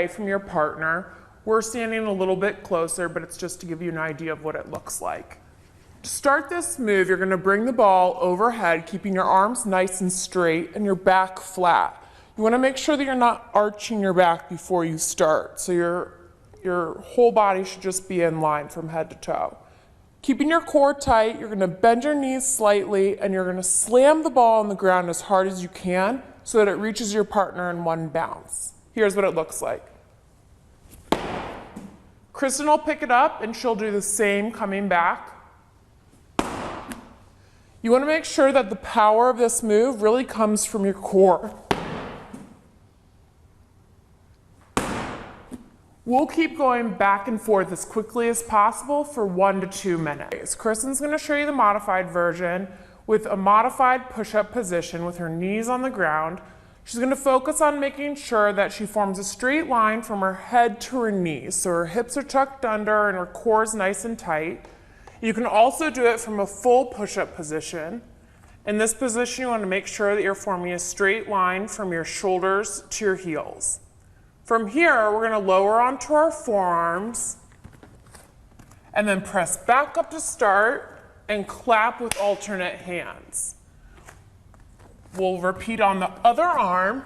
away from your partner. We're standing a little bit closer, but it's just to give you an idea of what it looks like. To start this move, you're going to bring the ball overhead, keeping your arms nice and straight and your back flat. You want to make sure that you're not arching your back before you start, so your whole body should just be in line from head to toe. Keeping your core tight, you're going to bend your knees slightly and you're going to slam the ball on the ground as hard as you can so that it reaches your partner in one bounce. Here's what it looks like. Kristen will pick it up and she'll do the same coming back. You want to make sure that the power of this move really comes from your core. We'll keep going back and forth as quickly as possible for 1 to 2 minutes. Kristen's going to show you the modified version with a modified push-up position with her knees on the ground. She's going to focus on making sure that she forms a straight line from her head to her knees, so her hips are tucked under and her core is nice and tight. You can also do it from a full push-up position. In this position, you want to make sure that you're forming a straight line from your shoulders to your heels. From here, we're going to lower onto our forearms and then press back up to start and clap with alternate hands. We'll repeat on the other arm,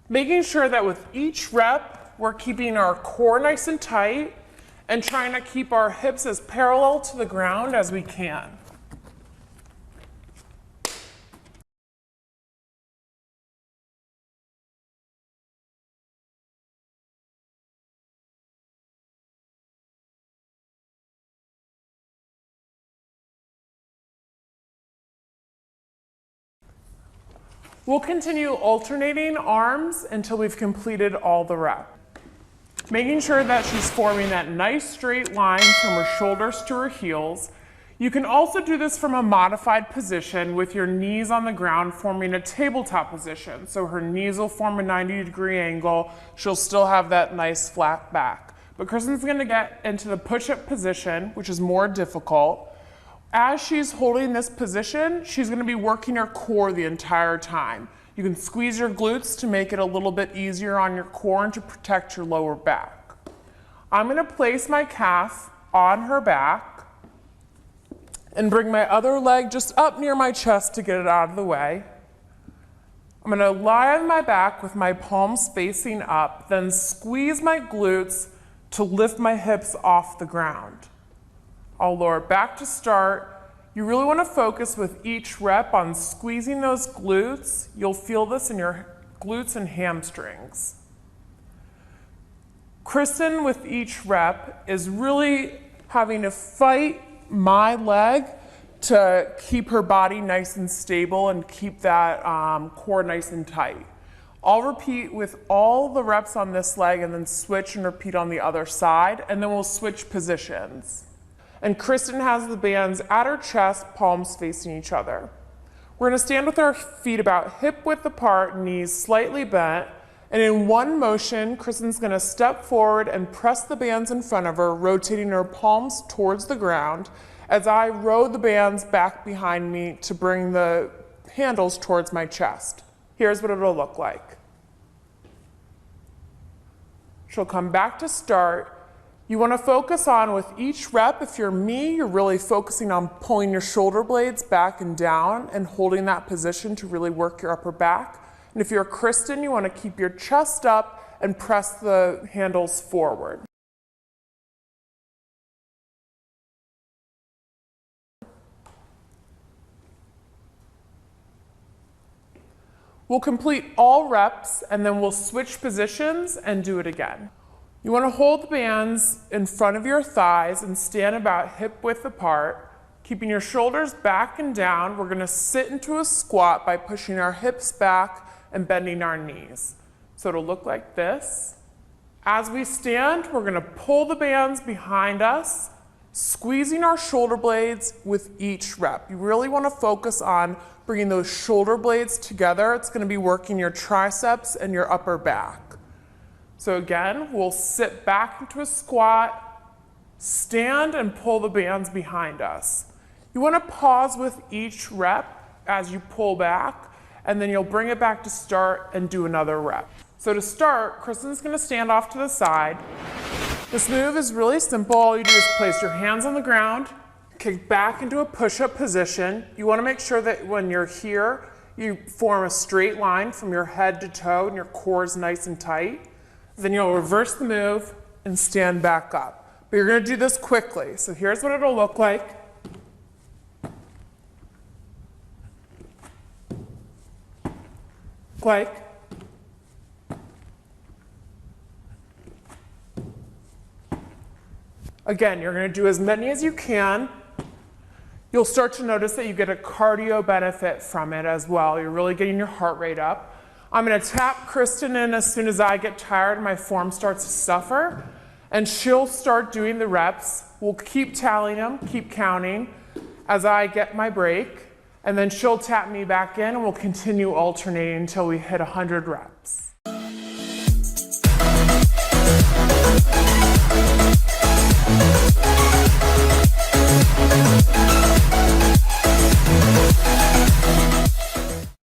making sure that with each rep, we're keeping our core nice and tight and trying to keep our hips as parallel to the ground as we can. We'll continue alternating arms until we've completed all the reps. Making sure that she's forming that nice straight line from her shoulders to her heels. You can also do this from a modified position with your knees on the ground forming a tabletop position. So her knees will form a 90-degree angle. She'll still have that nice flat back. But Kristen's going to get into the push-up position, which is more difficult. As she's holding this position, she's going to be working her core the entire time. You can squeeze your glutes to make it a little bit easier on your core and to protect your lower back. I'm going to place my calf on her back and bring my other leg just up near my chest to get it out of the way. I'm going to lie on my back with my palms facing up, then squeeze my glutes to lift my hips off the ground. I'll lower back to start. You really want to focus with each rep on squeezing those glutes. You'll feel this in your glutes and hamstrings. Kristen, with each rep, is really having to fight my leg to keep her body nice and stable and keep that core nice and tight. I'll repeat with all the reps on this leg and then switch and repeat on the other side, and then we'll switch positions. And Kristen has the bands at her chest, palms facing each other. We're going to stand with our feet about hip width apart, knees slightly bent, and in one motion, Kristen's going to step forward and press the bands in front of her, rotating her palms towards the ground as I row the bands back behind me to bring the handles towards my chest. Here's what it'll look like. She'll come back to start. You want to focus on with each rep, if you're me, you're really focusing on pulling your shoulder blades back and down and holding that position to really work your upper back. And if you're Kristen, you want to keep your chest up and press the handles forward. We'll complete all reps and then we'll switch positions and do it again. You want to hold the bands in front of your thighs and stand about hip width apart, keeping your shoulders back and down. We're going to sit into a squat by pushing our hips back and bending our knees. So it'll look like this. As we stand, we're going to pull the bands behind us, squeezing our shoulder blades with each rep. You really want to focus on bringing those shoulder blades together. It's going to be working your triceps and your upper back. So again, we'll sit back into a squat, stand and pull the bands behind us. You want to pause with each rep as you pull back, and then you'll bring it back to start and do another rep. So to start, Kristen's gonna stand off to the side. This move is really simple. All you do is place your hands on the ground, kick back into a push-up position. You wanna make sure that when you're here, you form a straight line from your head to toe and your core is nice and tight. Then you'll reverse the move and stand back up. But you're gonna do this quickly. So here's what it'll look like. Again, you're going to do as many as you can. You'll start to notice that you get a cardio benefit from it as well. You're really getting your heart rate up. I'm going to tap Kristen in as soon as I get tired and my form starts to suffer, and she'll start doing the reps. We'll keep tallying them, keep counting as I get my break, and then she'll tap me back in and we'll continue alternating until we hit 100 reps.